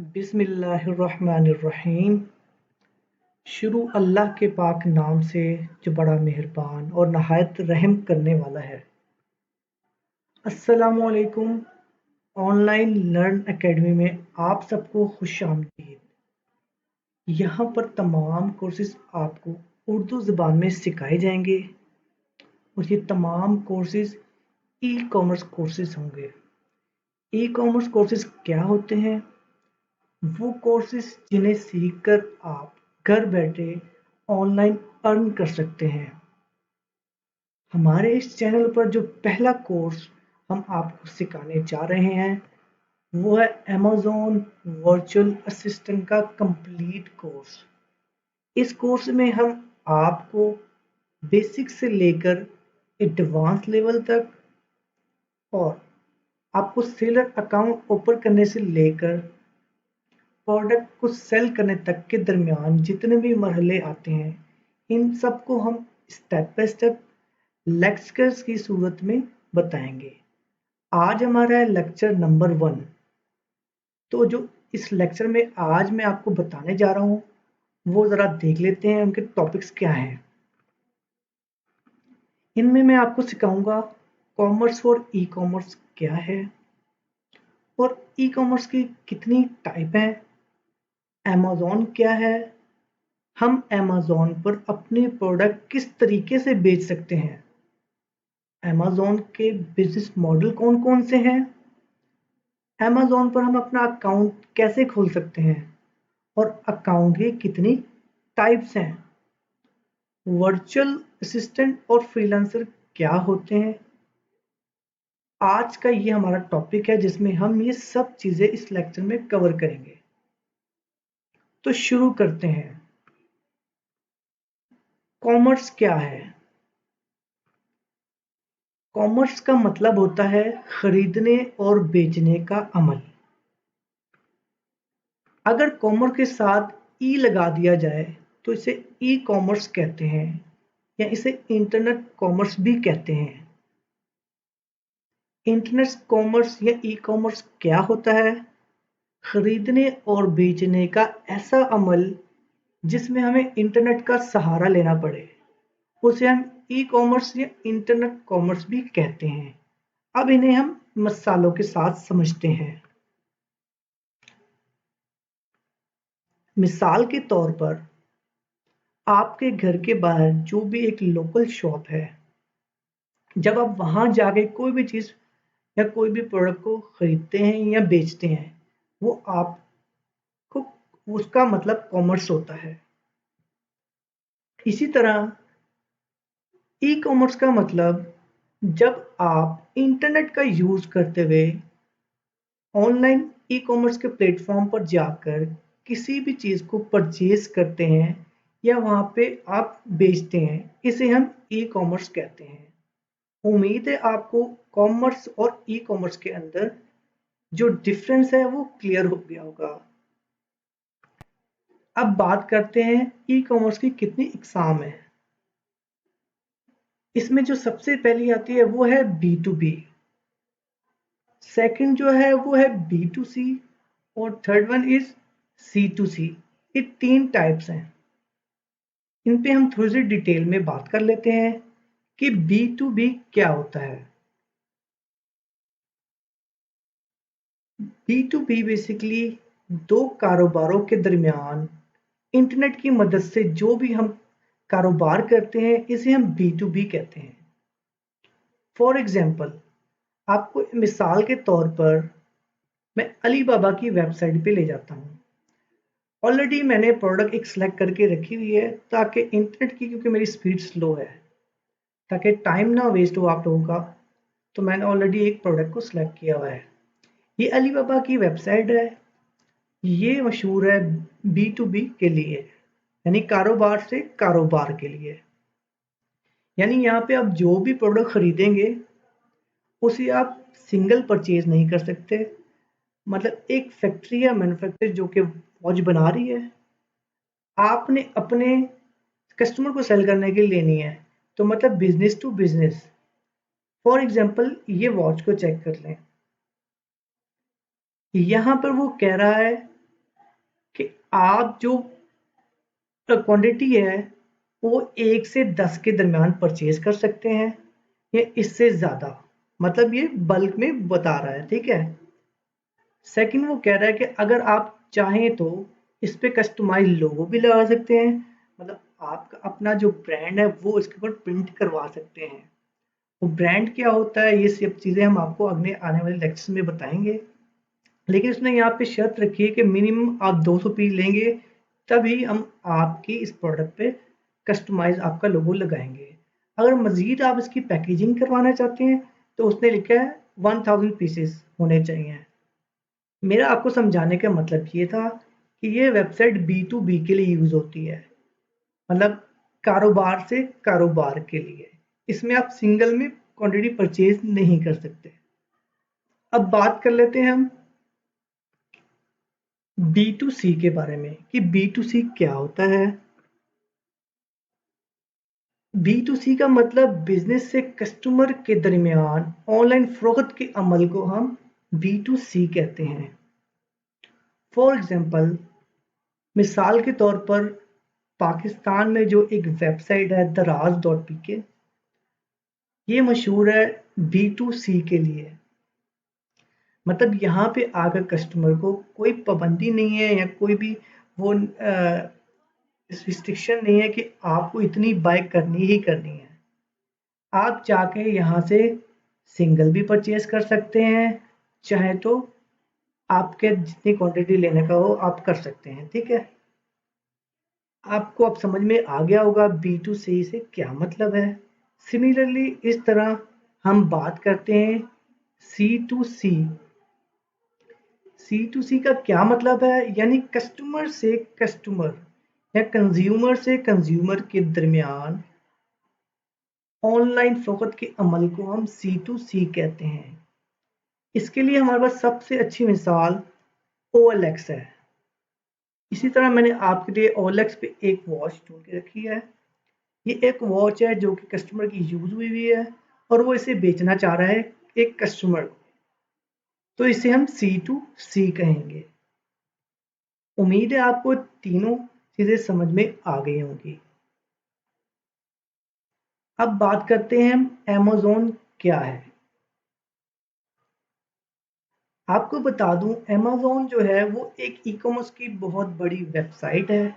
बिस्मिल्लाहिर्रहमानिर्रहीम। शुरू अल्लाह के पाक नाम से जो बड़ा मेहरबान और नहायत रहम करने वाला है। अस्सलामु अलैकुम। ऑनलाइन लर्न एकेडमी में आप सबको खुश आमदीद। यहाँ पर तमाम कोर्सेज आपको उर्दू ज़बान में सिखाए जाएंगे और ये तमाम कोर्सेज ई कॉमर्स कोर्सेज होंगे। ई कॉमर्स कोर्सेज क्या होते हैं? वो कोर्सेज जिन्हें सीखकर आप घर बैठे ऑनलाइन अर्न कर सकते हैं। हमारे इस चैनल पर जो पहला कोर्स हम आपको सिखाने जा रहे हैं वो है अमेज़न वर्चुअल असिस्टेंट का कंप्लीट कोर्स। इस कोर्स में हम आपको बेसिक से लेकर एडवांस लेवल तक और आपको सेलर अकाउंट ओपन करने से लेकर प्रोडक्ट को सेल करने तक के दरमियान जितने भी मरहले आते हैं, इन सबको हम स्टेप बाय स्टेप लेक्चर्स की सूरत में बताएंगे। आज हमारा है लेक्चर नंबर 1। तो जो इस लेक्चर में आज मैं आपको बताने जा रहा हूँ वो ज़रा देख लेते हैं उनके टॉपिक्स क्या हैं। इनमें मैं आपको सिखाऊंगा कॉमर्स और ई कॉमर्स क्या है और ई कॉमर्स की कितनी टाइप हैं, अमेज़न क्या है, हम अमेज़न पर अपने प्रोडक्ट किस तरीके से बेच सकते हैं, अमेज़न के बिजनेस मॉडल कौन कौन से हैं, अमेज़न पर हम अपना अकाउंट कैसे खोल सकते हैं और अकाउंट की कितनी टाइप्स हैं, वर्चुअल असिस्टेंट और फ्रीलांसर क्या होते हैं। आज का ये हमारा टॉपिक है जिसमें हम ये सब चीज़ें इस लेक्चर में कवर करेंगे। तो शुरू करते हैं। कॉमर्स क्या है? कॉमर्स का मतलब होता है खरीदने और बेचने का अमल। अगर कॉमर्स के साथ ई लगा दिया जाए तो इसे ई कॉमर्स कहते हैं या इसे इंटरनेट कॉमर्स भी कहते हैं। इंटरनेट कॉमर्स या ई कॉमर्स क्या होता है? खरीदने और बेचने का ऐसा अमल जिसमें हमें इंटरनेट का सहारा लेना पड़े, उसे हम ई कॉमर्स या इंटरनेट कॉमर्स भी कहते हैं। अब इन्हें हम मिसालों के साथ समझते हैं। मिसाल के तौर पर आपके घर के बाहर जो भी एक लोकल शॉप है, जब आप वहां जाके कोई भी चीज या कोई भी प्रोडक्ट को खरीदते हैं या बेचते हैं, वो आपको उसका मतलब कॉमर्स होता है। इसी तरह ई कॉमर्स का मतलब जब आप इंटरनेट का यूज करते हुए ऑनलाइन ई कॉमर्स के प्लेटफॉर्म पर जाकर किसी भी चीज को परचेज करते हैं या वहां पे आप बेचते हैं, इसे हम ई कॉमर्स कहते हैं। उम्मीद है आपको कॉमर्स और ई कॉमर्स के अंदर जो डिफरेंस है वो क्लियर हो गया होगा। अब बात करते हैं ई कॉमर्स की कितनी इकसाम है। इसमें जो सबसे पहली आती है वो है बी टू बी, सेकंड जो है वो है बी टू सी और third one is C two C. ये 3 टाइप्स हैं। इन पे हम थोड़ी सी डिटेल में बात कर लेते हैं कि बी टू बी क्या होता है। बी टू बी बेसिकली 2 कारोबारों के दरमियान इंटरनेट की मदद से जो भी हम कारोबार करते हैं, इसे हम बी टू बी कहते हैं। फॉर एग्जाम्पल, आपको मिसाल के तौर पर मैं अली बाबा की वेबसाइट पे ले जाता हूँ। ऑलरेडी मैंने प्रोडक्ट एक सिलेक्ट करके रखी हुई है ताकि इंटरनेट की, क्योंकि मेरी स्पीड स्लो है, ताकि टाइम ना वेस्ट हो आप लोगों का, तो मैंने ऑलरेडी एक प्रोडक्ट को सिलेक्ट किया हुआ है। ये अली बाबा की वेबसाइट है। ये मशहूर है बी टू बी के लिए, यानी कारोबार से कारोबार के लिए। यानी यहाँ पे आप जो भी प्रोडक्ट खरीदेंगे उसे आप सिंगल परचेज नहीं कर सकते। मतलब एक फैक्ट्री या मैन्युफैक्चर जो कि वॉच बना रही है, आपने अपने कस्टमर को सेल करने के लिए लेनी है, तो मतलब business to business. For example, ये वॉच को चेक कर लें। यहाँ पर वो कह रहा है कि आप जो क्वांटिटी है वो 1 से 10 के दरमियान परचेज कर सकते हैं या इससे ज़्यादा, मतलब ये बल्क में बता रहा है, ठीक है। सेकंड वो कह रहा है कि अगर आप चाहें तो इस पे कस्टमाइज लोगो भी लगा सकते हैं, मतलब आप अपना जो ब्रांड है वो इसके ऊपर प्रिंट करवा सकते हैं। वो ब्रांड क्या होता है ये सब चीज़ें हम आपको अगले आने वाले लेक्चर में बताएंगे। लेकिन उसने यहाँ पे शर्त रखी है कि मिनिमम आप 200 पीस लेंगे तभी हम आपकी इस प्रोडक्ट पे कस्टमाइज आपका लोगो लगाएंगे। अगर मजीद आप इसकी पैकेजिंग करवाना चाहते हैं तो उसने लिखा है 1000 पीसेस होने चाहिए। मेरा आपको समझाने का मतलब ये था कि ये वेबसाइट B2B के लिए यूज होती है, मतलब कारोबार से कारोबार के लिए। इसमें आप सिंगल में क्वांटिटी परचेज नहीं कर सकते। अब बात कर लेते हैं हम B2C के बारे में कि B2C क्या होता है। B2C का मतलब बिजनेस से कस्टमर के दरमियान ऑनलाइन फरोख्त के अमल को हम B2C कहते हैं। फॉर एग्जाम्पल, मिसाल के तौर पर पाकिस्तान में जो एक वेबसाइट है दराज.pk, ये मशहूर है B2C के लिए। मतलब यहाँ पे आकर कस्टमर को कोई पाबंदी नहीं है या कोई भी वो रिस्ट्रिक्शन नहीं है कि आपको इतनी बाय करनी ही करनी है। आप जाके यहाँ से सिंगल भी परचेज कर सकते हैं, चाहे तो आपके जितनी क्वांटिटी लेने का हो आप कर सकते हैं, ठीक है। आपको अब समझ में आ गया होगा B2C से क्या मतलब है। सिमिलरली इस तरह हम बात करते हैं C2C। C2C का क्या मतलब है, यानी कस्टमर से कस्टमर या कंज्यूमर से कंज्यूमर के दरमियान ऑनलाइन फरोख्त के अमल को हम C2C कहते हैं। इसके लिए हमारे पास सबसे अच्छी मिसाल OLX है। इसी तरह मैंने आपके लिए OLX पे एक वॉच ढूंढ के रखी है। ये एक वॉच है जो कि कस्टमर की यूज हुई है और वो इसे बेचना चाह रहा है एक कस्टमर को, तो इसे हम C2C कहेंगे। उम्मीद है आपको तीनों चीजें समझ में आ गई होंगी। अब बात करते हैं हम Amazon क्या है। आपको बता दूं Amazon जो है वो एक ई कॉमर्स की बहुत बड़ी वेबसाइट है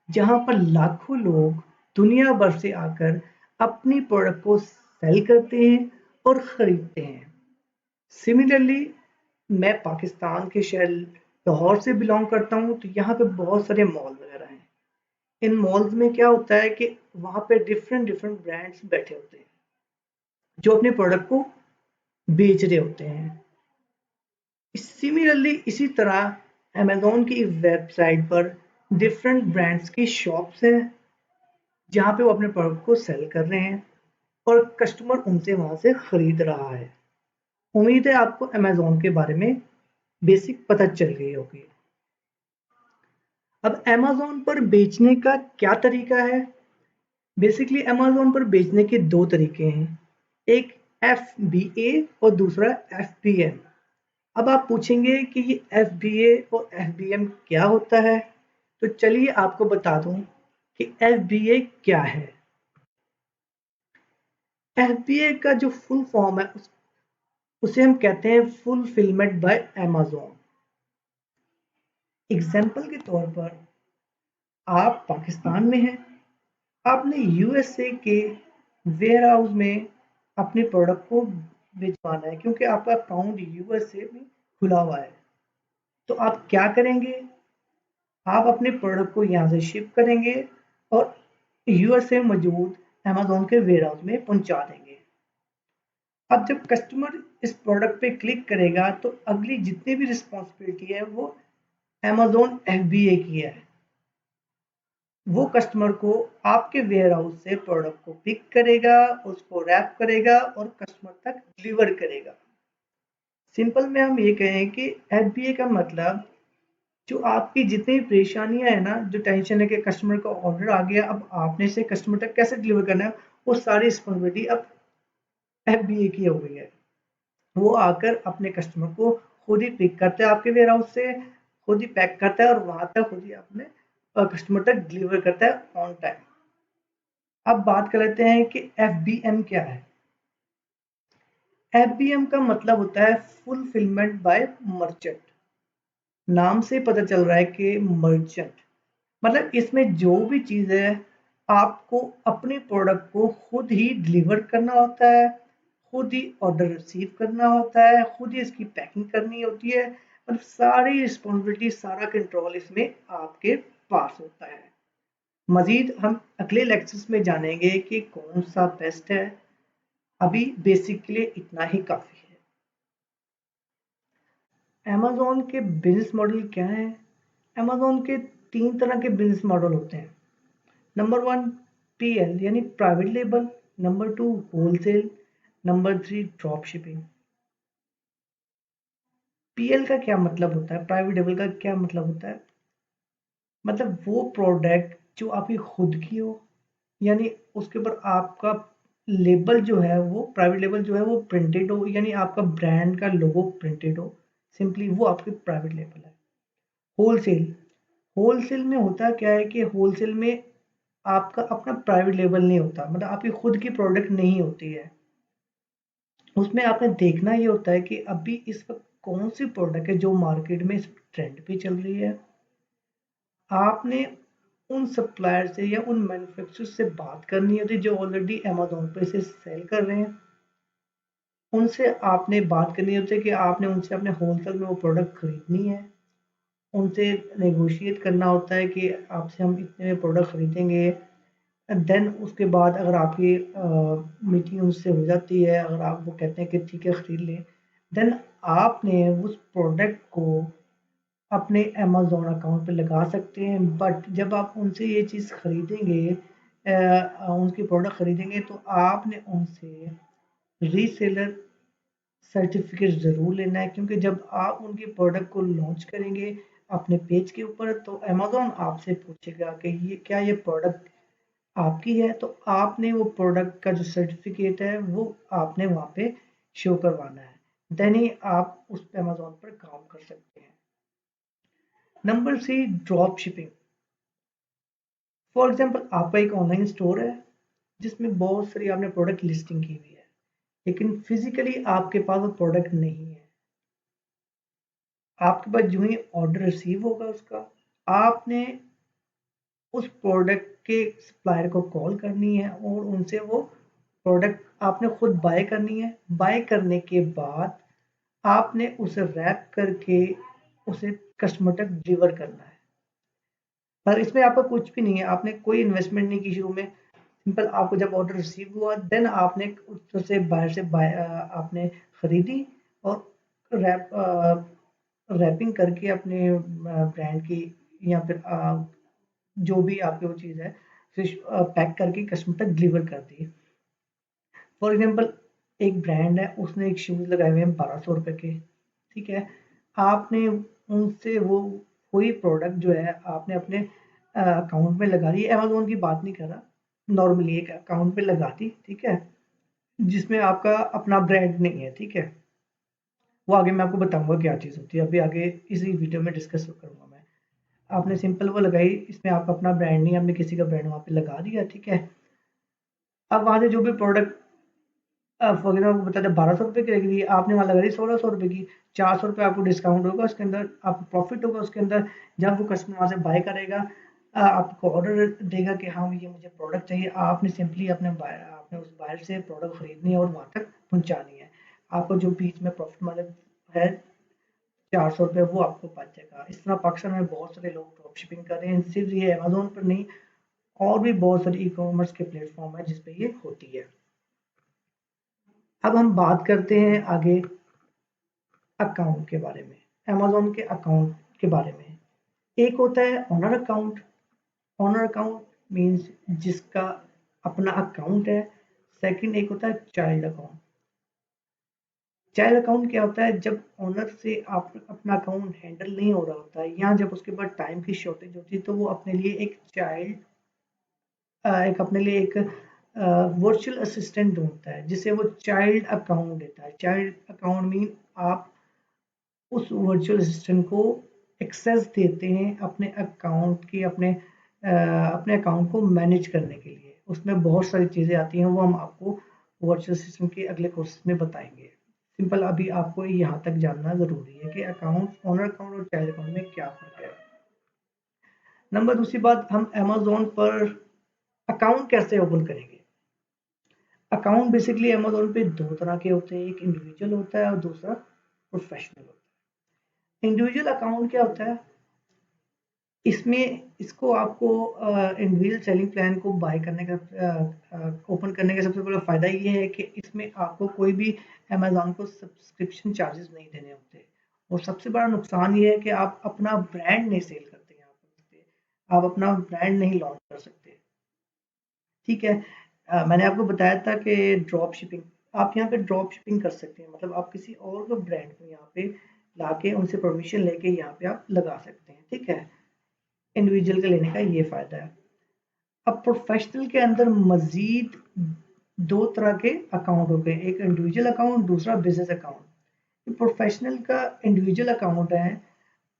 जहां पर लाखों लोग दुनिया भर से आकर अपनी प्रोडक्ट को सेल करते हैं और खरीदते हैं। सिमिलरली मैं पाकिस्तान के शहर लाहौर से बिलोंग करता हूँ, तो यहाँ पे बहुत सारे मॉल वगैरह हैं। इन मॉल्स में क्या होता है कि वहाँ पे डिफरेंट डिफरेंट ब्रांड्स बैठे होते हैं जो अपने प्रोडक्ट को बेच रहे होते हैं। सिमिलरली इसी तरह अमेज़न की वेबसाइट पर डिफरेंट ब्रांड्स की शॉप्स हैं जहाँ पे वो अपने प्रोडक्ट को सेल कर रहे हैं और कस्टमर उनसे वहाँ से खरीद रहा है। उम्मीद है आपको अमेज़न के बारे में बेसिक पता चल गई होगी। अब अमेज़न पर बेचने का क्या तरीका है। बेसिकली अमेज़न पर बेचने के दो तरीके हैं, एक FBA और दूसरा FBM। अब आप पूछेंगे कि ये FBA और FBM क्या होता है, तो चलिए आपको बता दूं कि FBA क्या है। FBA का जो फुल फॉर्म है उसे हम कहते हैं फुलफिलमेंट बाय अमेज़न। एग्जाम्पल के तौर पर आप पाकिस्तान में हैं, आपने USA के वेयर हाउस में अपने प्रोडक्ट को भिजवाना है क्योंकि आपका अकाउंट USA में खुला हुआ है। तो आप क्या करेंगे, आप अपने प्रोडक्ट को यहाँ से शिप करेंगे और USA में मौजूद अमेज़न के वेयर हाउस में पहुँचा देंगे। अब जब कस्टमर इस प्रोडक्ट पे क्लिक करेगा तो अगली जितनी भी रिस्पॉन्सिबिलिटी है वो अमेज़न FBA की है। वो कस्टमर को आपके वेयर हाउस से प्रोडक्ट को पिक करेगा, उसको रैप करेगा और कस्टमर तक डिलीवर करेगा। सिंपल में हम ये कहें कि FBA का मतलब जो आपकी जितनी परेशानियां है ना, जो टेंशन है कि कस्टमर का ऑर्डर आ गया, अब आपने इसे कस्टमर तक कैसे डिलीवर करना है, वो सारी रिस्पॉन्सिबिलिटी अब FBA की हो गई है। वो आकर अपने कस्टमर को खुद ही पिक करते हैं आपके वेयर हाउस से, खुद ही पैक करता है और वहां तक खुद ही अपने कस्टमर तक डिलीवर करता है ऑन टाइम। अब बात कर लेते हैं कि FBM क्या है। FBM का मतलब होता है फुलफिलमेंट बाय मर्चेंट। नाम से पता चल रहा है कि मर्चेंट मतलब इसमें जो भी चीज़ है आपको अपने प्रोडक्ट को खुद ही डिलीवर करना होता है, खुद ही ऑर्डर रिसीव करना होता है, खुद ही इसकी पैकिंग करनी होती है। मतलब सारी रिस्पॉन्सिबिलिटी, सारा कंट्रोल इसमें आपके पास होता है। मजीद हम अगले लेक्चर्स में जानेंगे कि कौन सा बेस्ट है। अभी बेसिक के लिए इतना ही काफ़ी है। अमेज़न के बिजनेस मॉडल क्या है? अमेज़न के 3 तरह के बिजनेस मॉडल होते हैं। नंबर 1 PL यानी private label, number 2 wholesale, number 3 drop shipping. PL का क्या मतलब होता है? प्राइवेट लेबल का क्या मतलब होता है? मतलब वो प्रोडक्ट जो आपकी खुद की हो, यानी उसके ऊपर आपका लेबल जो है वो प्राइवेट लेबल जो है वो प्रिंटेड हो, यानी आपका ब्रांड का लोगो प्रिंटेड हो, सिंपली वो आपकी प्राइवेट लेबल है। होलसेल, होलसेल में होता क्या है कि होलसेल में आपका अपना प्राइवेट लेबल नहीं होता, मतलब आपकी खुद की प्रोडक्ट नहीं होती है। उसमें आपने देखना ये होता है कि अभी इस वक्त कौन सी प्रोडक्ट है जो मार्केट में इस ट्रेंड पे चल रही है। आपने उन सप्लायर से या उन मैन्युफैक्चरर से बात करनी होती है जो ऑलरेडी अमेज़न पे इसे सेल कर रहे हैं। उनसे आपने बात करनी होती है कि आपने उनसे अपने होलसेल में वो प्रोडक्ट खरीदनी है। उनसे नेगोशिएट करना होता है कि आपसे हम इतने में प्रोडक्ट खरीदेंगे। देन उसके बाद अगर आपकी मीटिंग उनसे हो जाती है, अगर आप वो कहते हैं कि ठीक है खरीद लें, देन आपने उस प्रोडक्ट को अपने अमेज़न अकाउंट पे लगा सकते हैं। बट जब आप उनसे ये चीज़ खरीदेंगे, उनकी प्रोडक्ट खरीदेंगे तो आपने उनसे रीसेलर सर्टिफिकेट ज़रूर लेना है, क्योंकि जब आप उनकी प्रोडक्ट को लॉन्च करेंगे अपने पेज के ऊपर तो अमेज़न आपसे पूछेगा कि ये क्या ये प्रोडक्ट आपकी है, तो आपने वो प्रोडक्ट का जो सर्टिफिकेट है वो आपने वहाँ पे शो करवाना है। देन ही आप उस पे अमेज़न पर काम कर सकते हैं। Number C drop shipping. For example आपका एक ऑनलाइन स्टोर है जिसमें बहुत सारी आपने प्रोडक्ट लिस्टिंग की हुई है, लेकिन फिजिकली आपके पास वो प्रोडक्ट नहीं है। आपके पास जो ही ऑर्डर रिसीव होगा उसका, आपने उस प्रोडक्ट के सप्लायर को कॉल करनी है और उनसे वो प्रोडक्ट आपने खुद बाय करनी है। बाय करने के बाद आपने उसे रैप करके उसे कस्टमर तक डिलीवर करना है। पर इसमें आपका कुछ भी नहीं है, आपने कोई इन्वेस्टमेंट नहीं की शुरू में। सिंपल आपको जब ऑर्डर रिसीव हुआ देन आपने उससे बाहर से आपने खरीदी और रैप रैपिंग करके अपने ब्रांड की या फिर जो भी आपकी वो चीज़ है फिर पैक करके कस्टमर तक डिलीवर कर दी। फॉर एग्जांपल एक ब्रांड है, उसने एक शूज़ लगाए हुए हैं 1200 रुपए के, ठीक है। आपने उनसे वो कोई प्रोडक्ट जो है आपने अपने अकाउंट में लगा दी, अमेज़न की बात नहीं कर रहा, नॉर्मली एक अकाउंट पे लगा दी, ठीक है, जिसमें आपका अपना ब्रांड नहीं है, ठीक है। वो आगे मैं आपको बताऊँगा क्या चीज़ होती है, अभी आगे इसी वीडियो में डिस्कस करूँगा मैं। आपने सिंपल वो लगाई, इसमें आपका अपना ब्रांड नहीं है, आपने किसी का ब्रांड वहाँ पे लगा दिया, ठीक है। अब वहाँ से जो भी प्रोडक्ट फॉर एग्जाम्पल आपको बता दें 1200 रुपये की रहेगी, आपने वहाँ लगा दी 1600 रुपये की, 400 रुपये आपको डिस्काउंट होगा उसके अंदर, आपको प्रॉफिट होगा उसके अंदर। जब वो कस्टमर वहाँ से बाय करेगा, आपको ऑर्डर देगा कि हाँ ये मुझे प्रोडक्ट चाहिए, आपने सिंपली आपने उस बायर से प्रोडक्ट खरीदनी है और वहाँ तक पहुँचानी है। आपको जो बीच में प्रॉफिट मतलब है 400 रुपये वो आपको बच जाएगा। इस तरह पाकिस्तान में बहुत सारे लोग ड्रॉप शिपिंग कर रहे हैं, सिर्फ ये अमेजोन पर नहीं, और भी बहुत सारे ई कॉमर्स के प्लेटफॉर्म है जिसपे ये होती है। अब हम बात करते हैं आगे अकाउंट के बारे में, अमेज़न के अकाउंट के बारे में। एक होता है owner account. Owner account means जिसका अपना अकाउंट है। सेकंड एक होता है चाइल्ड अकाउंट। चाइल्ड अकाउंट क्या होता है, जब ओनर से आप अपना अकाउंट हैंडल नहीं हो रहा होता है या जब उसके पास टाइम की शॉर्टेज होती है तो वो अपने लिए एक अपने लिए एक वर्चुअल असिस्टेंट ढूंढता है जिसे वो चाइल्ड अकाउंट देता है। चाइल्ड अकाउंट मीन आप उस वर्चुअल असिस्टेंट को एक्सेस देते हैं अपने अकाउंट की, अपने अकाउंट को मैनेज करने के लिए। उसमें बहुत सारी चीज़ें आती हैं, वो हम आपको वर्चुअल असिस्टेंट के अगले कोर्सेज में बताएंगे। सिंपल अभी आपको यहाँ तक जानना ज़रूरी है कि अकाउंट, ओनर अकाउंट और चाइल्ड अकाउंट में क्या फ़र्क है। नंबर दूसरी बात, हम अमेज़न पर अकाउंट कैसे ओपन करेंगे। अकाउंट बेसिकली अमेज़न पे 2 तरह के होते हैं, एक इंडिविजुअल होता है और दूसरा प्रोफेशनल होता है। इंडिविजुअल अकाउंट क्या होता है? इसको आपको इंडिविजुअल सेलिंग प्लान को बाय करने का ओपन करने का सबसे बड़ा फ़ायदा ये है कि इसमें आपको कोई भी अमेज़न को सब्सक्रिप्शन चार्जेस नहीं देने होते। और सबसे बड़ा नुकसान ये है कि आप अपना ब्रांड नहीं सेल करते यहाँ पे, आप अपना ब्रांड नहीं लॉन्च कर सकते। ठीक है। मैंने आपको बताया था कि ड्रॉप शिपिंग, आप यहाँ पे ड्रॉप शिपिंग कर सकते हैं, मतलब आप किसी और के ब्रांड को यहाँ पे लाके उनसे परमिशन लेके यहाँ पे आप लगा सकते हैं। ठीक है, इंडिविजुअल का लेने का ये फ़ायदा है। अब प्रोफेशनल के अंदर मज़ीद 2 तरह के अकाउंट हो गए, एक इंडिविजुअल अकाउंट, दूसरा बिज़नेस अकाउंट। प्रोफेशनल का इंडिविजुअल अकाउंट है,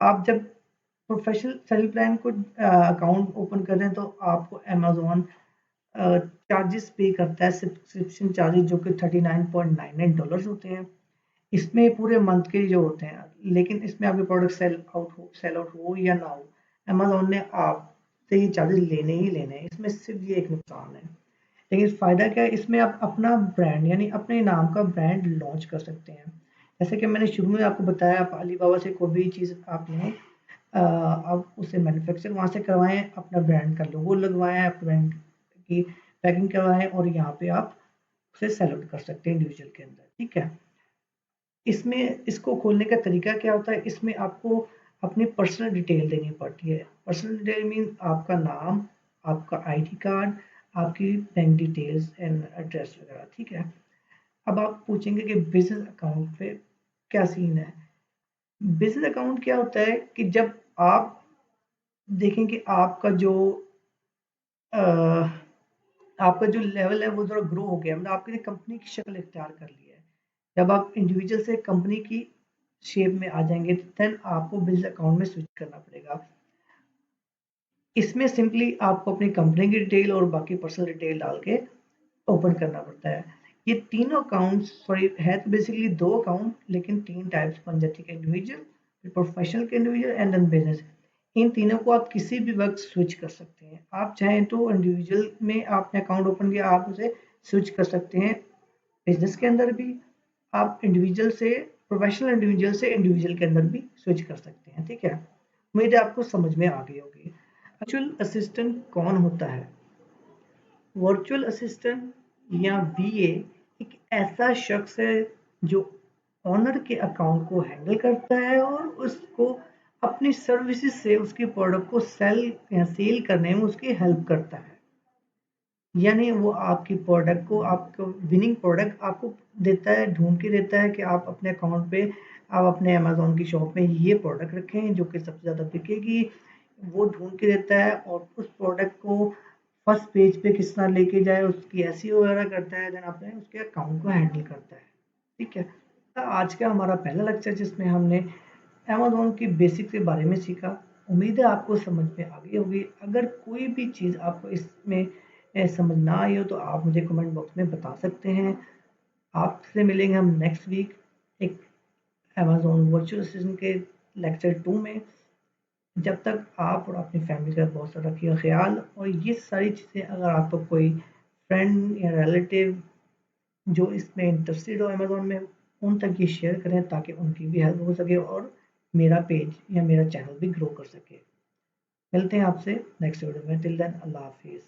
आप जब प्रोफेशनल सेल प्लान को अकाउंट ओपन कर रहे हैं तो आपको अमेज़न चार्जेस पे करता है, सब्सक्रिप्शन चार्जेस जो कि $39.99 होते हैं। इसमें पूरे मंथ के जो होते हैं, लेकिन इसमें आपके प्रोडक्ट सेल आउट हो या ना हो, अमेज़न ने आपसे ये चार्जेस लेने ही लेने हैं। इसमें सिर्फ ये एक नुकसान है, लेकिन फ़ायदा क्या है, इसमें आप अपना ब्रांड यानी अपने नाम का ब्रांड लॉन्च कर सकते हैं। जैसे कि मैंने शुरू में आपको बताया, आप अलीबाबा से कोई भी चीज़ आपने आप उसे मैन्युफैक्चर वहाँ से करवाएँ, अपना ब्रांड का लोगो लगवाएँ, अपने ब्रांड की पैकिंग करवाएँ और यहाँ पे आप उसे सेल आउट कर सकते हैं इंडिविजुअल के अंदर। ठीक है। इसमें इसको खोलने का तरीका क्या होता है, इसमें आपको अपनी पर्सनल डिटेल देनी पड़ती है। पर्सनल डिटेल मीन आपका नाम, आपका आईडी कार्ड, आपकी बैंक डिटेल्स एंड एड्रेस वगैरह। ठीक है। अब आप पूछेंगे कि बिजनेस अकाउंट पे क्या सीन है। बिजनेस अकाउंट क्या होता है कि जब आप देखें कि अ, आपका जो लेवल है वो थोड़ा ग्रो हो गया, मतलब आपने कंपनी की शक्ल इख्तियार कर ली है। जब आप इंडिविजुअल से कंपनी की शेप में आ जाएंगे तो देन आपको बिजनेस अकाउंट में स्विच करना पड़ेगा। इसमें सिंपली आपको अपनी कंपनी की डिटेल और बाकी पर्सनल डिटेल डाल के ओपन करना पड़ता है। ये तीनों अकाउंट्स, सॉरी है तो बेसिकली 2 अकाउंट, लेकिन 3 टाइप्स बन जाती है, इंडिविजुअल, फिर प्रोफेशनल के इंडिविजुअल एंड देन बिजनेस। इन तीनों को आप किसी भी वक्त स्विच कर सकते हैं। आप चाहें तो इंडिविजुअल में आपने अकाउंट ओपन किया, आप उसे स्विच कर सकते हैं बिजनेस के अंदर भी, आप इंडिविजुअल से प्रोफेशनल इंडिविजुअल से इंडिविजुअल के अंदर भी स्विच कर सकते हैं। ठीक है, उम्मीद है आपको समझ में आ गई होगी। वर्चुअल असिस्टेंट कौन होता है? वर्चुअल असिस्टेंट या वीए एक ऐसा शख्स है जो ओनर के अकाउंट को हैंडल करता है और उसको अपनी सर्विसेज से उसके प्रोडक्ट को सेल या सेल करने में उसकी हेल्प करता है। यानी वो आपकी प्रोडक्ट को, आपको विनिंग प्रोडक्ट आपको देता है, ढूंढ के देता है कि आप अपने अकाउंट पे, आप अपने अमेज़न की शॉप में ये प्रोडक्ट रखें जो कि सबसे ज़्यादा बिकेगी। वो ढूंढ के देता है और उस प्रोडक्ट को फर्स्ट पेज पे किस तरह लेके जाए, उसकी एसईओ वगैरह करता है, देन अपने उसके अकाउंट को हैंडल करता है। ठीक है। तो आज का हमारा पहला लेक्चर जिसमें हमने अमेज़न की बेसिक के बारे में सीखा। उम्मीद है आपको समझ में आ गई होगी। अगर कोई भी चीज़ आपको इसमें समझ ना आई हो तो आप मुझे कमेंट बॉक्स में बता सकते हैं। आपसे मिलेंगे हम नेक्स्ट वीक एक अमेज़न वर्चुअल असिस्टेंट के लेक्चर 2 में। जब तक आप और अपनी फैमिली का बहुत सारा रखिएगा ख्याल, और ये सारी चीज़ें अगर आपको कोई फ्रेंड या रिलेटिव जो इसमें इंटरेस्टेड हो अमेज़न में, उन तक ये शेयर करें ताकि उनकी भी हेल्प हो सके और मेरा पेज या मेरा चैनल भी ग्रो कर सके। मिलते हैं आपसे नेक्स्ट वीडियो में। टिल देन अल्लाह हाफिज़।